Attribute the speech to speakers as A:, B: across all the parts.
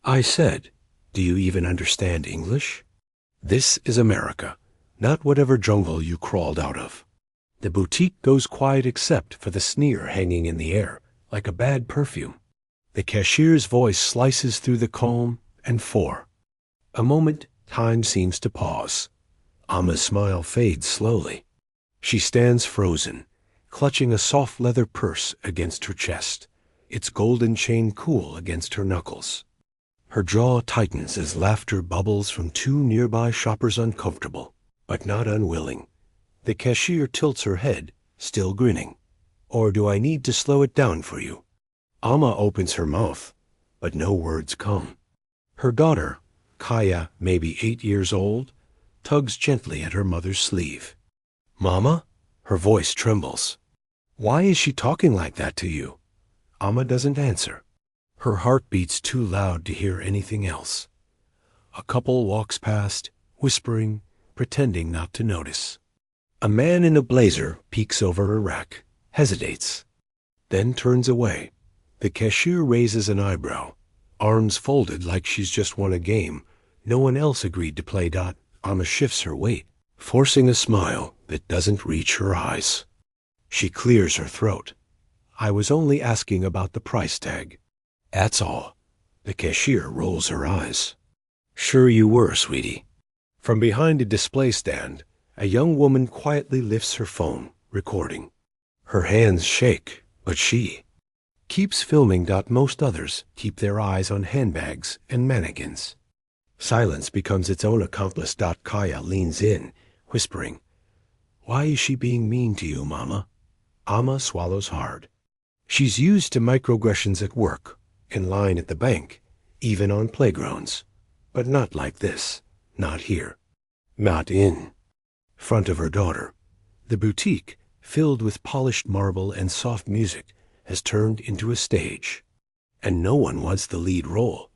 A: I said, "Do you even understand English? This is America, not whatever jungle you crawled out of." The boutique goes quiet except for the sneer hanging in the air, like a bad perfume. The cashier's voice slices through the calm, and for a moment, time seems to pause. Amma's smile fades slowly. She stands frozen, clutching a soft leather purse against her chest, its golden chain cool against her knuckles. Her jaw tightens as laughter bubbles from two nearby shoppers, uncomfortable, but not unwilling. The cashier tilts her head, still grinning. "Or do I need to slow it down for you?" Amma opens her mouth, but no words come. Her daughter, Kaya, maybe 8 years old, tugs gently at her mother's sleeve. "Mama?" Her voice trembles. "Why is she talking like that to you?" Amma doesn't answer. Her heart beats too loud to hear anything else. A couple walks past, whispering, pretending not to notice. A man in a blazer peeks over a rack, hesitates, then turns away. The cashier raises an eyebrow, arms folded like she's just won a game no one else agreed to play. Amma shifts her weight, forcing a smile that doesn't reach her eyes. She clears her throat. "I was only asking about the price tag. That's all." The cashier rolls her eyes. "Sure you were, sweetie." From behind a display stand, a young woman quietly lifts her phone, recording. Her hands shake, but she keeps filming. Most others keep their eyes on handbags and mannequins. Silence becomes its own accomplice. Kaya leans in, whispering, "Why is she being mean to you, Mama?" Amma swallows hard. She's used to microaggressions at work, in line at the bank, even on playgrounds. But not like this. Not here. Not in front of her daughter. The boutique, filled with polished marble and soft music, has turned into a stage. And no one wants the lead role.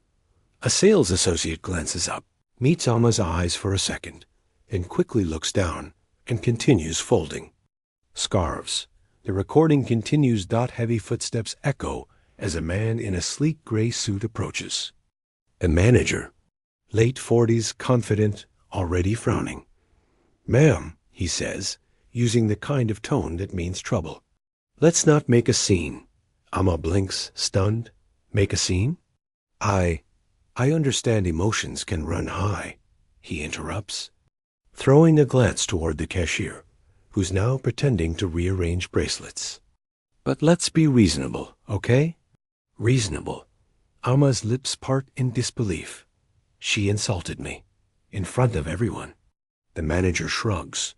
A: A sales associate glances up, meets Amma's eyes for a second, then quickly looks down and continues folding. Scarves. The recording continues. Heavy footsteps echo as a man in a sleek gray suit approaches. A manager, late 40s, confident, already frowning. "Ma'am," he says, using the kind of tone that means trouble. "Let's not make a scene." Amma blinks, stunned. "Make a scene?" I understand emotions can run high," he interrupts, throwing a glance toward the cashier, who's now pretending to rearrange bracelets. "But let's be reasonable, okay?" Reasonable. Amma's lips part in disbelief. She insulted me, in front of everyone. The manager shrugs.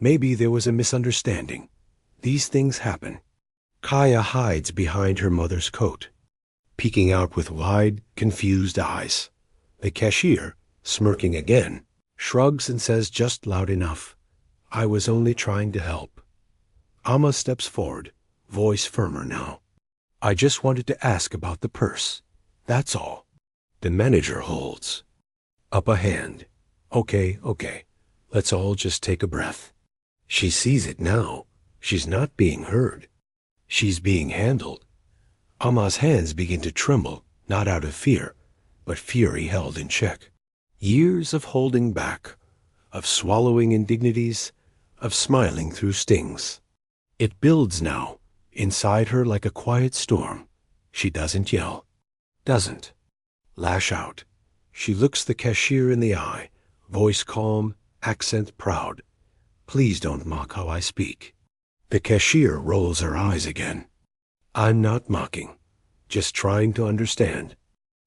A: Maybe there was a misunderstanding. These things happen. Kaya hides behind her mother's coat, peeking out with wide, confused eyes. The cashier, smirking again, shrugs and says just loud enough, "I was only trying to help." Amma steps forward, voice firmer now. "I just wanted to ask about the purse. That's all." The manager holds up a hand. Okay. Let's all just take a breath." She sees it now. She's not being heard. She's being handled. Amma's hands begin to tremble, not out of fear, but fury held in check. Years of holding back, of swallowing indignities, of smiling through stings. It builds now, inside her like a quiet storm. She doesn't yell, doesn't lash out. She looks the cashier in the eye, voice calm, accent proud. "Please don't mock how I speak." The cashier rolls her eyes again. "I'm not mocking, just trying to understand.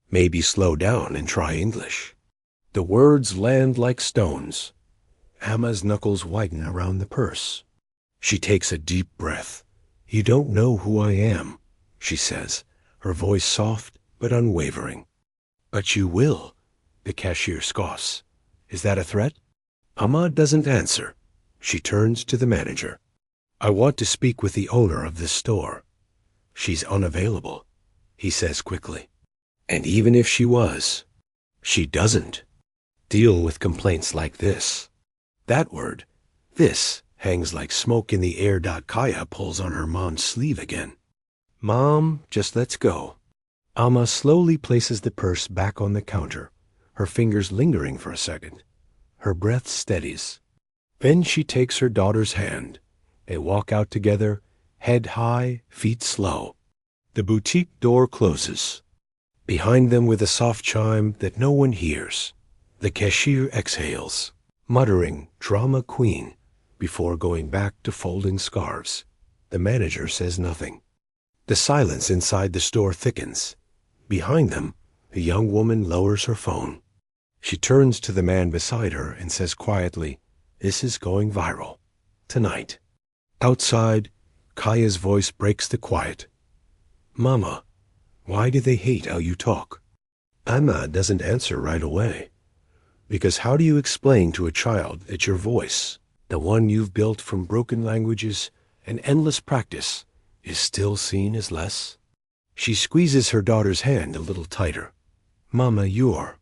A: Maybe slow down and try English." The words land like stones. Amma's knuckles whiten around the purse. She takes a deep breath. "You don't know who I am," she says, her voice soft but unwavering. "But you will," the cashier scoffs. "Is that a threat?" Amma doesn't answer. She turns to the manager. "I want to speak with the owner of this store." "She's unavailable," he says quickly. And even if she was, she doesn't deal with complaints like this. That word, this, hangs like smoke in the air. Kaya pulls on her mom's sleeve again. "Mom, just let's go." Alma slowly places the purse back on the counter, her fingers lingering for a second. Her breath steadies. Then she takes her daughter's hand. They walk out together, head high, feet slow. The boutique door closes. Behind them, with a soft chime that no one hears, the cashier exhales, muttering "drama queen" before going back to folding scarves. The manager says nothing. The silence inside the store thickens. Behind them, a young woman lowers her phone. She turns to the man beside her and says quietly, "This is going viral. Tonight." Outside, Kaya's voice breaks the quiet. "Mama, why do they hate how you talk?" Amma doesn't answer right away. Because how do you explain to a child that your voice, the one you've built from broken languages and endless practice, is still seen as less? She squeezes her daughter's hand a little tighter. "Mama, you're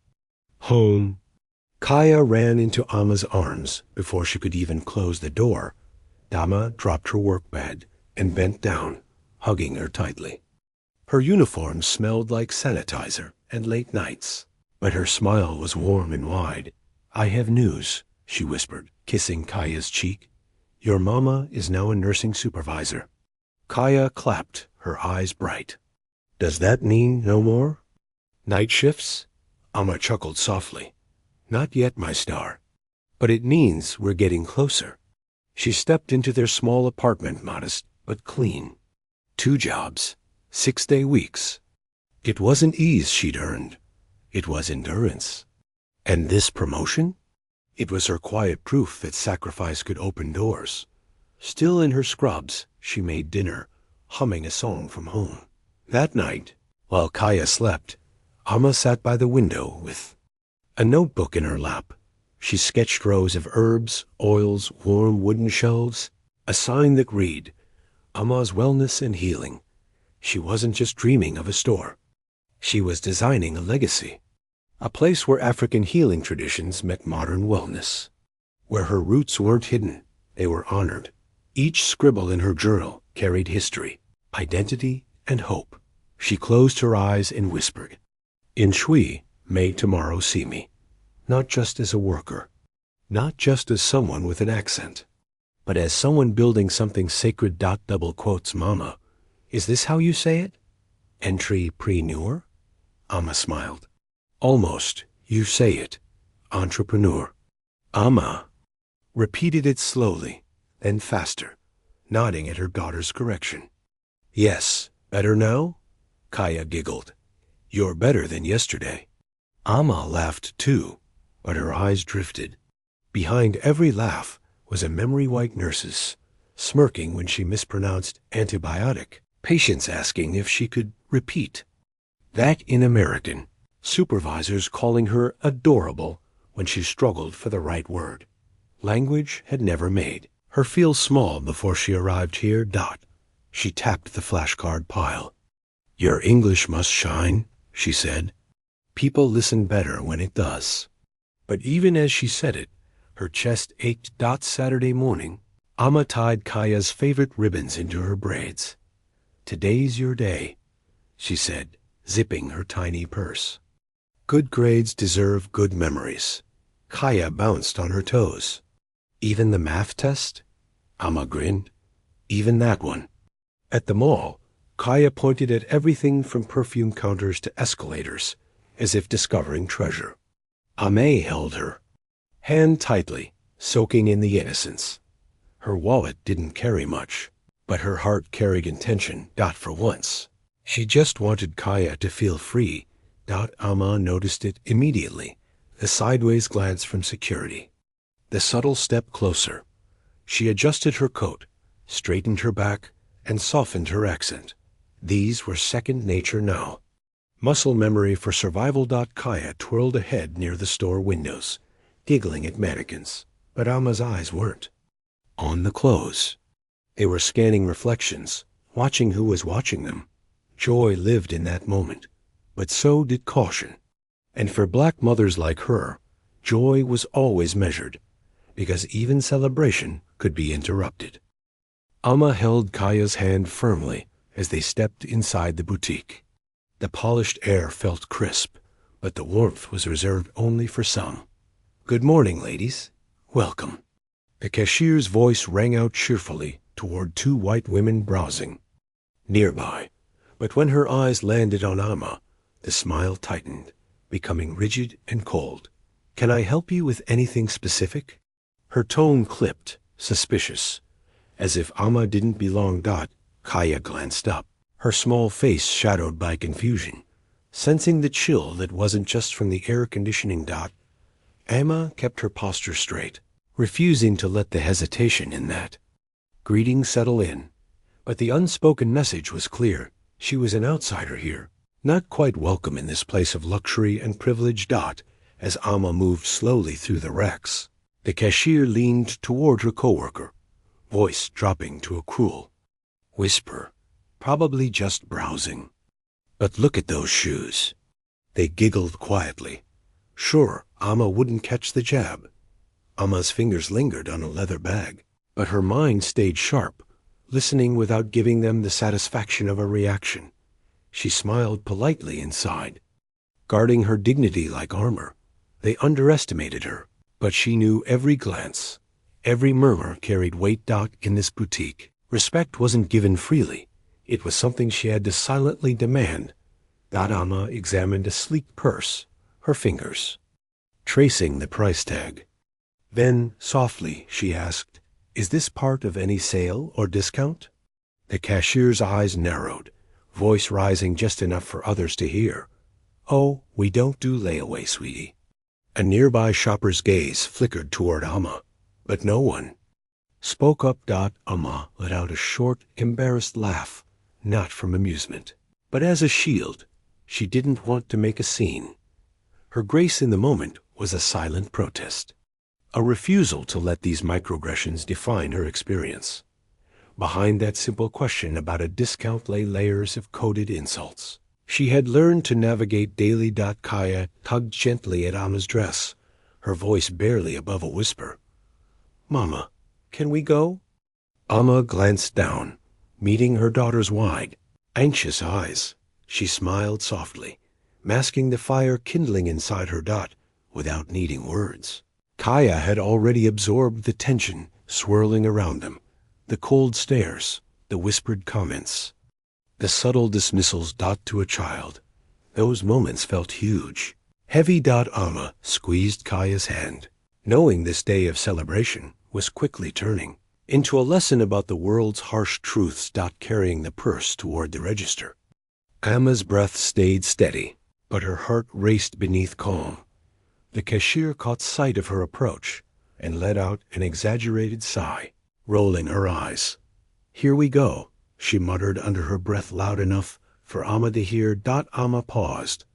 A: home." Kaya ran into Amma's arms before she could even close the door. Dama dropped her work bag and bent down, hugging her tightly. Her uniform smelled like sanitizer and late nights, but her smile was warm and wide. "I have news," she whispered, kissing Kaya's cheek. "Your mama is now a nursing supervisor." Kaya clapped, her eyes bright. "Does that mean no more night shifts?" Amma chuckled softly. "Not yet, my star. But it means we're getting closer." She stepped into their small apartment, modest but clean. 2 jobs, 6-day weeks. It wasn't ease she'd earned. It was endurance. And this promotion? It was her quiet proof that sacrifice could open doors. Still in her scrubs, she made dinner, humming a song from home. That night, while Kaya slept, Amma sat by the window with a notebook in her lap. She sketched rows of herbs, oils, warm wooden shelves, a sign that read, "Amma's Wellness and Healing." She wasn't just dreaming of a store. She was designing a legacy. A place where African healing traditions met modern wellness. Where her roots weren't hidden, they were honored. Each scribble in her journal carried history, identity, and hope. She closed her eyes and whispered, "In Shui, may tomorrow see me. Not just as a worker, not just as someone with an accent, but as someone building something sacred." Double quotes, "Mama, is this how you say it? Entrepreneur?" Amma smiled. "Almost. You say it. Entrepreneur." Amma repeated it slowly, then faster, nodding at her daughter's correction. "Yes, better now?" Kaya giggled. "You're better than yesterday." Amma laughed too, but her eyes drifted. Behind every laugh was a memory white nurse's, smirking when she mispronounced antibiotic, patients asking if she could repeat. That in American, supervisors calling her adorable when she struggled for the right word. Language had never made her feel small before she arrived here. She tapped the flashcard pile. "Your English must shine," she said. "People listen better when it does." But even as she said it, her chest ached. Saturday morning, Amma tied Kaya's favorite ribbons into her braids. "Today's your day," she said, zipping her tiny purse. "Good grades deserve good memories." Kaya bounced on her toes. "Even the math test?" Amma grinned. "Even that one." At the mall, Kaya pointed at everything from perfume counters to escalators, as if discovering treasure. Ame held her hand tightly, soaking in the innocence. Her wallet didn't carry much, but her heart carried intention. For once, she just wanted Kaya to feel free. Amma noticed it immediately, the sideways glance from security, the subtle step closer. She adjusted her coat, straightened her back, and softened her accent. These were second nature now. Muscle memory for survival. Kaya twirled ahead near the store windows, giggling at mannequins, but Amma's eyes weren't on the clothes. They were scanning reflections, watching who was watching them. Joy lived in that moment, but so did caution. And for black mothers like her, joy was always measured, because even celebration could be interrupted. Amma held Kaya's hand firmly as they stepped inside the boutique. The polished air felt crisp, but the warmth was reserved only for some. "Good morning, ladies. Welcome." The cashier's voice rang out cheerfully toward two white women browsing nearby, but when her eyes landed on Amma, the smile tightened, becoming rigid and cold. "Can I help you with anything specific?" Her tone clipped, suspicious. As if Amma didn't belong. Kaya glanced up, her small face shadowed by confusion, sensing the chill that wasn't just from the air conditioning. Amma kept her posture straight, refusing to let the hesitation in that greeting settle in. But the unspoken message was clear. She was an outsider here, not quite welcome in this place of luxury and privilege. As Amma moved slowly through the racks, the cashier leaned toward her coworker, voice dropping to a cruel whisper, "Probably just browsing. But look at those shoes." They giggled quietly. Sure, Amma wouldn't catch the jab. Amma's fingers lingered on a leather bag, but her mind stayed sharp, listening without giving them the satisfaction of a reaction. She smiled politely inside, guarding her dignity like armor. They underestimated her, but she knew every glance, every murmur carried weight. In this boutique, respect wasn't given freely. It was something she had to silently demand. Amma examined a sleek purse, her fingers tracing the price tag. Then, softly, she asked, "Is this part of any sale or discount?" The cashier's eyes narrowed, voice rising just enough for others to hear. "Oh, we don't do layaway, sweetie." A nearby shopper's gaze flickered toward Amma, but no one spoke up. Amma let out a short, embarrassed laugh, not from amusement, but as a shield. She didn't want to make a scene. Her grace in the moment was a silent protest, a refusal to let these microaggressions define her experience. Behind that simple question about a discount lay layers of coded insults she had learned to navigate daily. Kaya tugged gently at Amma's dress, her voice barely above a whisper. "Mama, can we go?" Amma glanced down, meeting her daughter's wide, anxious eyes. She smiled softly, masking the fire kindling inside her. Without needing words, Kaya had already absorbed the tension swirling around them, the cold stares, the whispered comments, the subtle dismissals. To a child, those moments felt huge, heavy. Amma squeezed Kaya's hand, knowing this day of celebration was quickly turning into a lesson about the world's harsh truths. Carrying the purse toward the register, Amma's breath stayed steady, but her heart raced beneath calm. The cashier caught sight of her approach and let out an exaggerated sigh, rolling her eyes. "Here we go," she muttered under her breath loud enough for Amma to hear. Amma paused,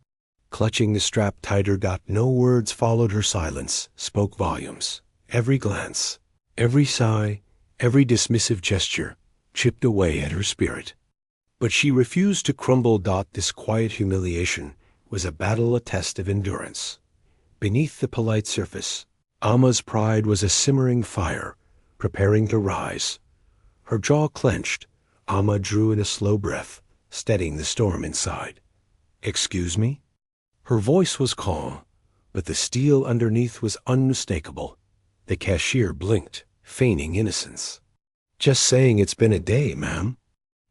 A: clutching the strap tighter. No words followed her silence, spoke volumes. Every glance, every sigh, every dismissive gesture chipped away at her spirit. But she refused to crumble. This quiet humiliation was a battle, a test of endurance. Beneath the polite surface, Amma's pride was a simmering fire, preparing to rise. Her jaw clenched. Amma drew in a slow breath, steadying the storm inside. "Excuse me?" Her voice was calm, but the steel underneath was unmistakable. The cashier blinked, feigning innocence. "Just saying it's been a day, ma'am."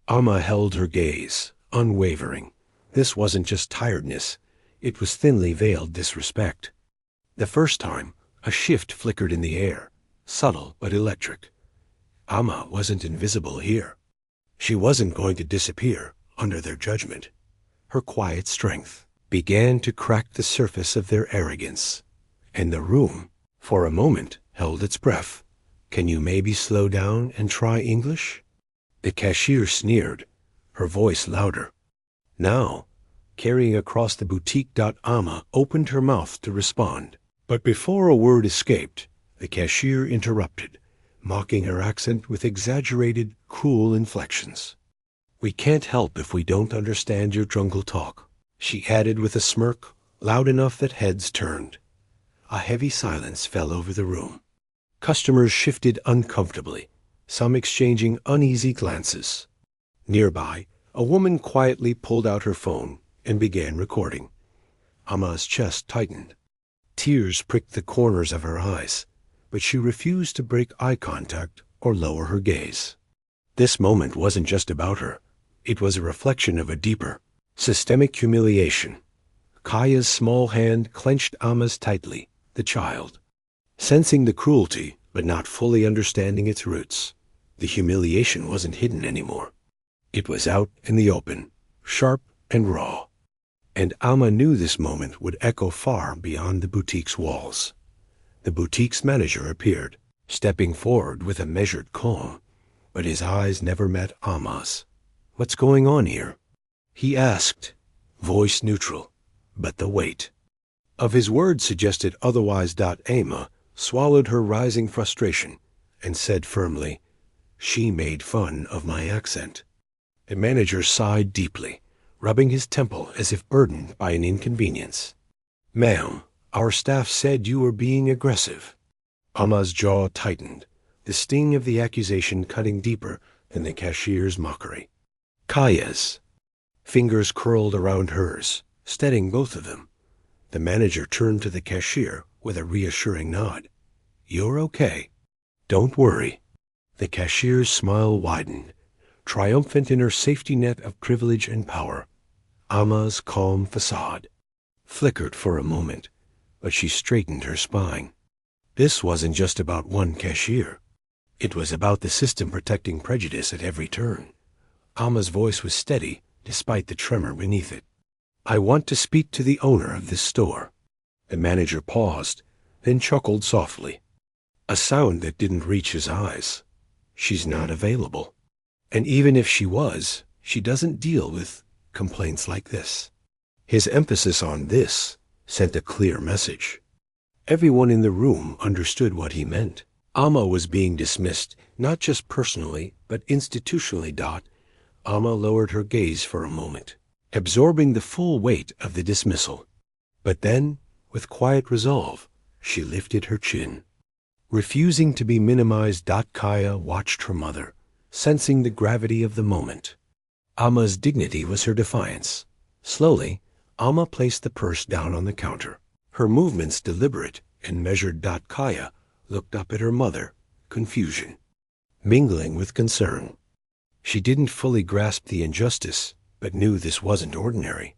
A: Amma held her gaze, unwavering. This wasn't just tiredness, it was thinly veiled disrespect. The first time, a shift flickered in the air, subtle but electric. Amma wasn't invisible here. She wasn't going to disappear under their judgment. Her quiet strength began to crack the surface of their arrogance, and the room, for a moment, held its breath. "Can you maybe slow down and try English?" The cashier sneered, her voice louder. Now, carrying across the boutique. Amma opened her mouth to respond, but before a word escaped, the cashier interrupted, mocking her accent with exaggerated, cruel inflections. "We can't help if we don't understand your jungle talk," she added with a smirk, loud enough that heads turned. A heavy silence fell over the room. Customers shifted uncomfortably, some exchanging uneasy glances. Nearby, a woman quietly pulled out her phone, and began recording. Amma's chest tightened. Tears pricked the corners of her eyes, but she refused to break eye contact or lower her gaze. This moment wasn't just about her. It was a reflection of a deeper, systemic humiliation. Kaya's small hand clenched Amma's tightly, the child. Sensing the cruelty, but not fully understanding its roots, the humiliation wasn't hidden anymore. It was out in the open, sharp and raw. And Amma knew this moment would echo far beyond the boutique's walls. The boutique's manager appeared, stepping forward with a measured calm, but his eyes never met Amma's. "What's going on here?" he asked, voice neutral, but the weight of his words suggested otherwise. Amma swallowed her rising frustration and said firmly, "She made fun of my accent." The manager sighed deeply, rubbing his temple as if burdened by an inconvenience. "Ma'am, our staff said you were being aggressive." Amma's jaw tightened, the sting of the accusation cutting deeper than the cashier's mockery. Kaya's fingers curled around hers, steadying both of them. The manager turned to the cashier with a reassuring nod. "You're okay. Don't worry." The cashier's smile widened, triumphant in her safety net of privilege and power. Amma's calm facade flickered for a moment, but she straightened her spine. This wasn't just about one cashier. It was about the system protecting prejudice at every turn. Amma's voice was steady, despite the tremor beneath it. "I want to speak to the owner of this store." The manager paused, then chuckled softly, a sound that didn't reach his eyes. "She's not available. And even if she was, she doesn't deal with complaints like this." His emphasis on "this" sent a clear message. Everyone in the room understood what he meant. Amma was being dismissed, not just personally, but institutionally. Amma lowered her gaze for a moment, absorbing the full weight of the dismissal. But then, with quiet resolve, she lifted her chin. Refusing to be minimized. Kaya watched her mother, sensing the gravity of the moment. Amma's dignity was her defiance. Slowly, Amma placed the purse down on the counter, her movements deliberate and measured. Kaya looked up at her mother, confusion mingling with concern. She didn't fully grasp the injustice, but knew this wasn't ordinary.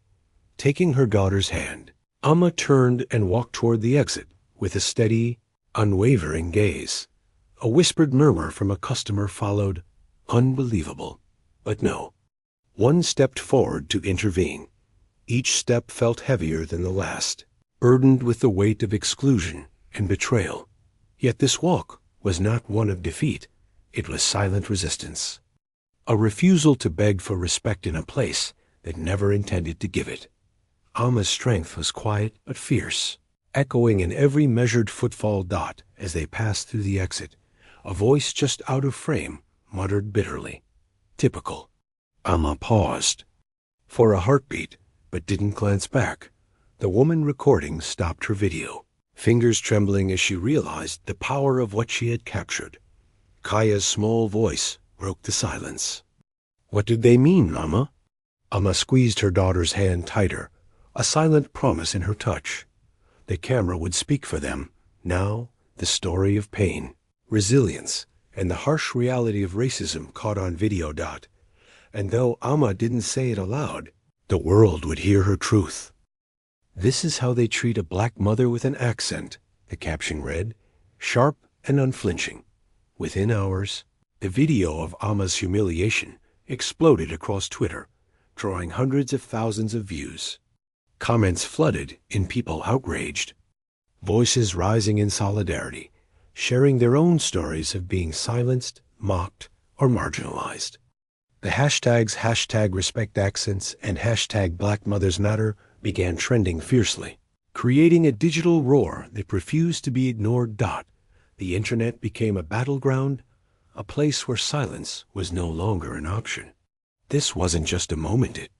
A: Taking her daughter's hand, Amma turned and walked toward the exit with a steady, unwavering gaze. A whispered murmur from a customer followed. Unbelievable, but no. One stepped forward to intervene. Each step felt heavier than the last, burdened with the weight of exclusion and betrayal. Yet this walk was not one of defeat. It was silent resistance. A refusal to beg for respect in a place that never intended to give it. Amma's strength was quiet but fierce, echoing in every measured footfall. As they passed through the exit, a voice just out of frame muttered bitterly, "Typical." Amma paused for a heartbeat, but didn't glance back. The woman recording stopped her video, fingers trembling as she realized the power of what she had captured. Kaya's small voice broke the silence. "What did they mean, Amma?" Amma squeezed her daughter's hand tighter, a silent promise in her touch. The camera would speak for them. Now, the story of pain, resilience, and the harsh reality of racism caught on video. And though Amma didn't say it aloud, the world would hear her truth. "This is how they treat a black mother with an accent," the caption read, sharp and unflinching. Within hours, the video of Amma's humiliation exploded across Twitter, drawing hundreds of thousands of views. Comments flooded in people outraged, voices rising in solidarity, sharing their own stories of being silenced, mocked, or marginalized. The hashtags #RespectAccents and #BlackMothersMatter began trending fiercely, creating a digital roar that refused to be ignored. The internet became a battleground, a place where silence was no longer an option. This wasn't just a moment, it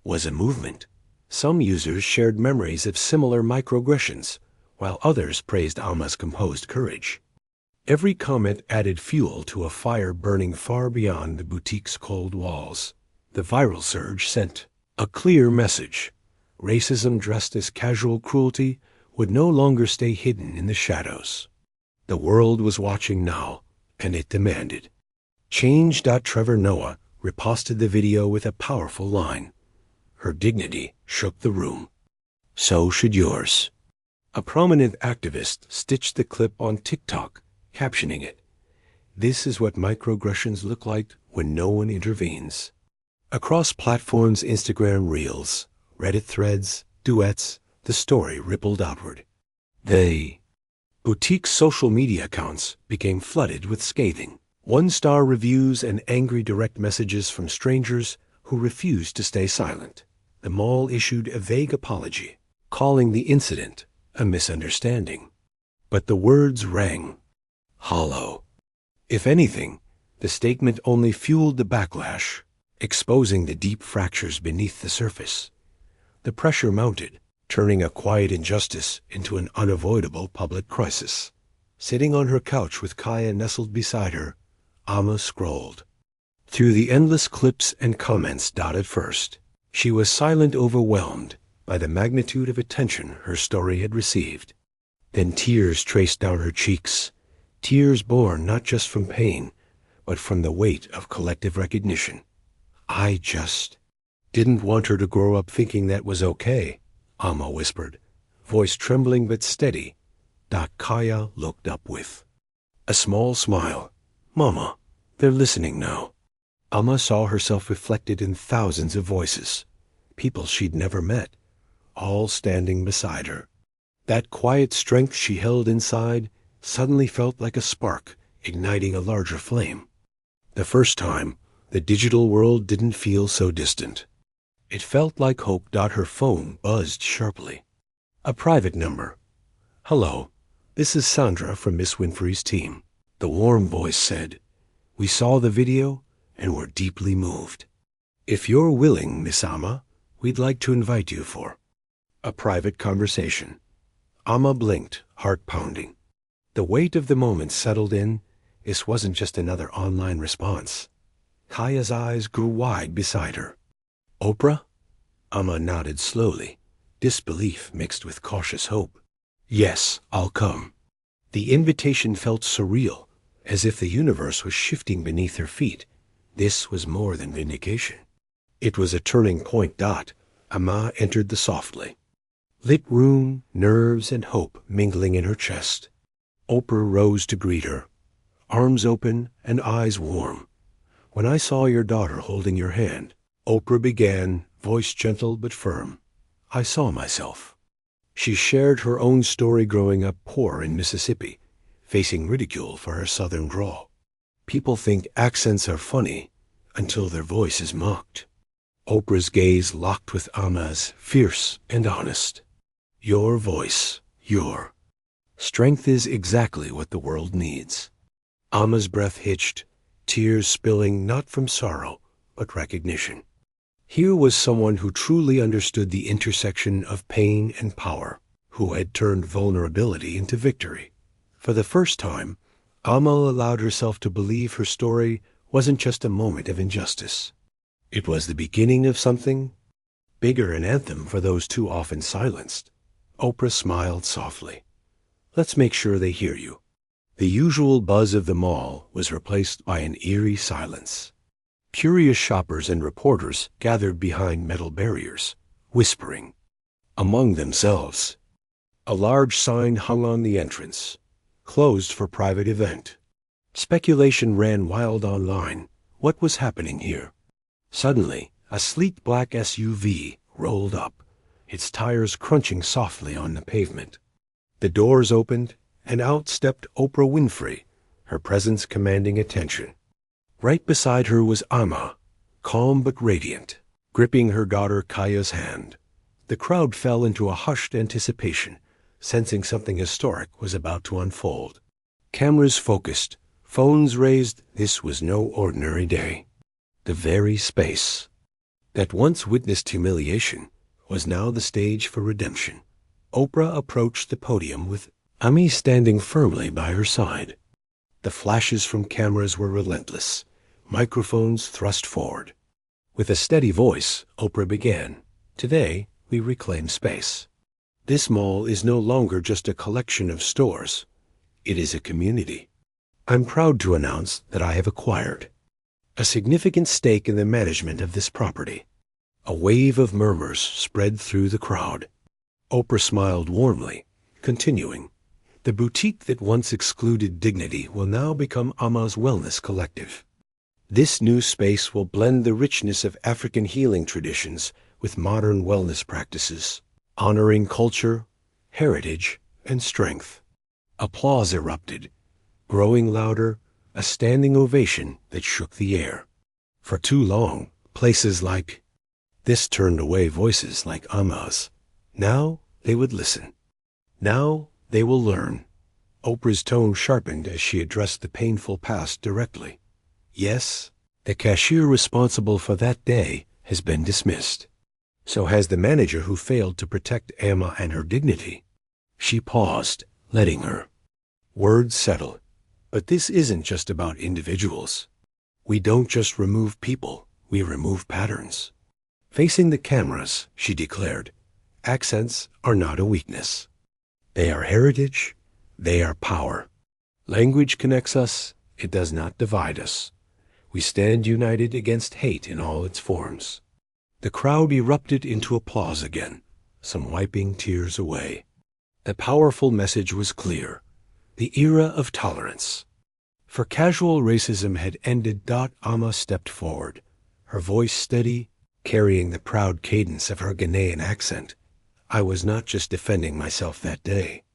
A: was a movement. Some users shared memories of similar microaggressions, while others praised Amma's composed courage. Every comment added fuel to a fire burning far beyond the boutique's cold walls. The viral surge sent A clear message. Racism dressed as casual cruelty would no longer stay hidden in the shadows. The world was watching now, and it demanded. Change. Trevor Noah reposted the video with a powerful line. Her dignity shook the room. So should yours. A prominent activist stitched the clip on TikTok, captioning it, "This is what microaggressions look like when no one intervenes." Across platforms, Instagram Reels, Reddit threads, duets, the story rippled outward. Boutique social media accounts became flooded with scathing, one-star reviews and angry direct messages from strangers who refused to stay silent. The mall issued a vague apology, calling the incident a misunderstanding. But the words rang hollow. If anything, the statement only fueled the backlash, exposing the deep fractures beneath the surface. The pressure mounted, turning a quiet injustice into an unavoidable public crisis. Sitting on her couch with Kaya nestled beside her, Amma scrolled through the endless clips and comments. At first, she was silent, overwhelmed by the magnitude of attention her story had received. Then tears traced down her cheeks, tears born not just from pain, but from the weight of collective recognition. "I just didn't want her to grow up thinking that was okay," Amma whispered, voice trembling but steady. Kaya looked up with a small smile. "Mama, they're listening now." Amma saw herself reflected in thousands of voices, people she'd never met, all standing beside her. That quiet strength she held inside suddenly felt like a spark igniting a larger flame. The first time, the digital world didn't feel so distant. It felt like hope. Her phone buzzed sharply. A private number. "Hello, this is Sandra from Miss Winfrey's team," the warm voice said. "We saw the video and were deeply moved. If you're willing, Miss Amma, we'd like to invite you for a private conversation." Amma blinked, heart pounding. The weight of the moment settled in. This wasn't just another online response. Kaya's eyes grew wide beside her. "Oprah?" Amma nodded slowly, disbelief mixed with cautious hope. "Yes, I'll come." The invitation felt surreal, as if the universe was shifting beneath her feet. This was more than vindication. It was a turning point. Amma entered the softly lit room, nerves and hope mingling in her chest. Oprah rose to greet her, arms open and eyes warm. "When I saw your daughter holding your hand," Oprah began, voice gentle but firm, "I saw myself." She shared her own story growing up poor in Mississippi, facing ridicule for her southern drawl. People think accents are funny until their voice is mocked. Oprah's gaze locked with Amma's, fierce and honest. "Your voice, your strength is exactly what the world needs." Amma's breath hitched, tears spilling not from sorrow, but recognition. Here was someone who truly understood the intersection of pain and power, who had turned vulnerability into victory. For the first time, Amma allowed herself to believe her story wasn't just a moment of injustice. It was the beginning of something bigger, an anthem for those too often silenced. Oprah smiled softly. "Let's make sure they hear you." The usual buzz of the mall was replaced by an eerie silence. Curious shoppers and reporters gathered behind metal barriers, whispering among themselves. A large sign hung on the entrance, "Closed for private event." Speculation ran wild online. What was happening here? Suddenly, a sleek black SUV rolled up, its tires crunching softly on the pavement. The doors opened, and out stepped Oprah Winfrey, her presence commanding attention. Right beside her was Amma, calm but radiant, gripping her daughter Kaya's hand. The crowd fell into a hushed anticipation, sensing something historic was about to unfold. Cameras focused, phones raised. This was no ordinary day. The very space that once witnessed humiliation was now the stage for redemption. Oprah approached the podium with Ami standing firmly by her side. The flashes from cameras were relentless, microphones thrust forward. With a steady voice, Oprah began. Today, we reclaim space. This mall is no longer just a collection of stores. It is a community. I'm proud to announce that I have acquired a significant stake in the management of this property. A wave of murmurs spread through the crowd. Oprah smiled warmly, continuing, "The boutique that once excluded dignity will now become Amma's Wellness Collective. This new space will blend the richness of African healing traditions with modern wellness practices, honoring culture, heritage, and strength." Applause erupted, growing louder, a standing ovation that shook the air. For too long, places like this turned away voices like Amma's. Now they would listen. Now they will learn. Oprah's tone sharpened as she addressed the painful past directly. Yes, the cashier responsible for that day has been dismissed. So has the manager who failed to protect Amma and her dignity. She paused, letting her words settle. But this isn't just about individuals. We don't just remove people, we remove patterns. Facing the cameras, she declared, accents are not a weakness. They are heritage, they are power. Language connects us, it does not divide us. We stand united against hate in all its forms. The crowd erupted into applause again, some wiping tears away. The powerful message was clear. The era of tolerance for casual racism had ended. Amma stepped forward, her voice steady, carrying the proud cadence of her Ghanaian accent. I was not just defending myself that day,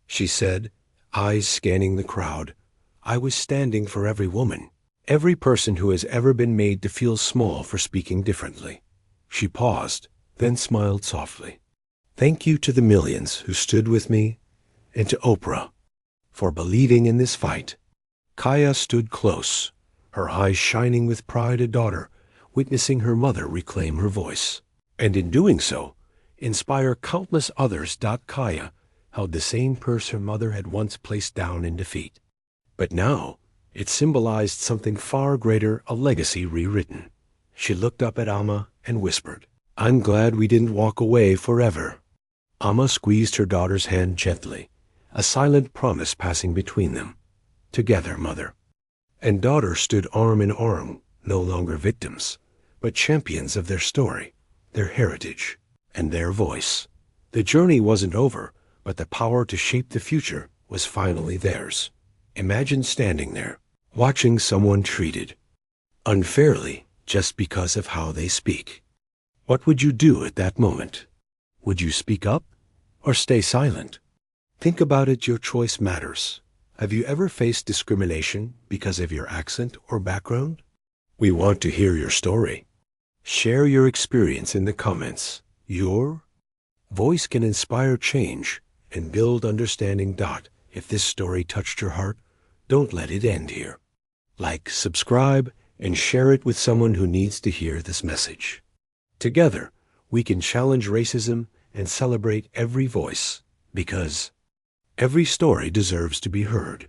A: she said, eyes scanning the crowd. I was standing for every woman, every person who has ever been made to feel small for speaking differently. She paused, then smiled softly. Thank you to the millions who stood with me, and to Oprah for believing in this fight. Kaya stood close, her eyes shining with pride, a daughter witnessing her mother reclaim her voice, and in doing so, inspire countless others. Kaya held the same purse her mother had once placed down in defeat. But now, it symbolized something far greater, a legacy rewritten. She looked up at Amma and whispered, I'm glad we didn't walk away forever. Amma squeezed her daughter's hand gently, a silent promise passing between them. Together, mother and daughter stood arm in arm, no longer victims, but champions of their story, their heritage, and their voice. The journey wasn't over, but the power to shape the future was finally theirs. Imagine standing there, watching someone treated unfairly just because of how they speak. What would you do at that moment? Would you speak up or stay silent? Think about it, your choice matters. Have you ever faced discrimination because of your accent or background? We want to hear your story. Share your experience in the comments. Your voice can inspire change and build understanding. If this story touched your heart, don't let it end here. Like, subscribe, and share it with someone who needs to hear this message. Together, we can challenge racism and celebrate every voice, because every story deserves to be heard.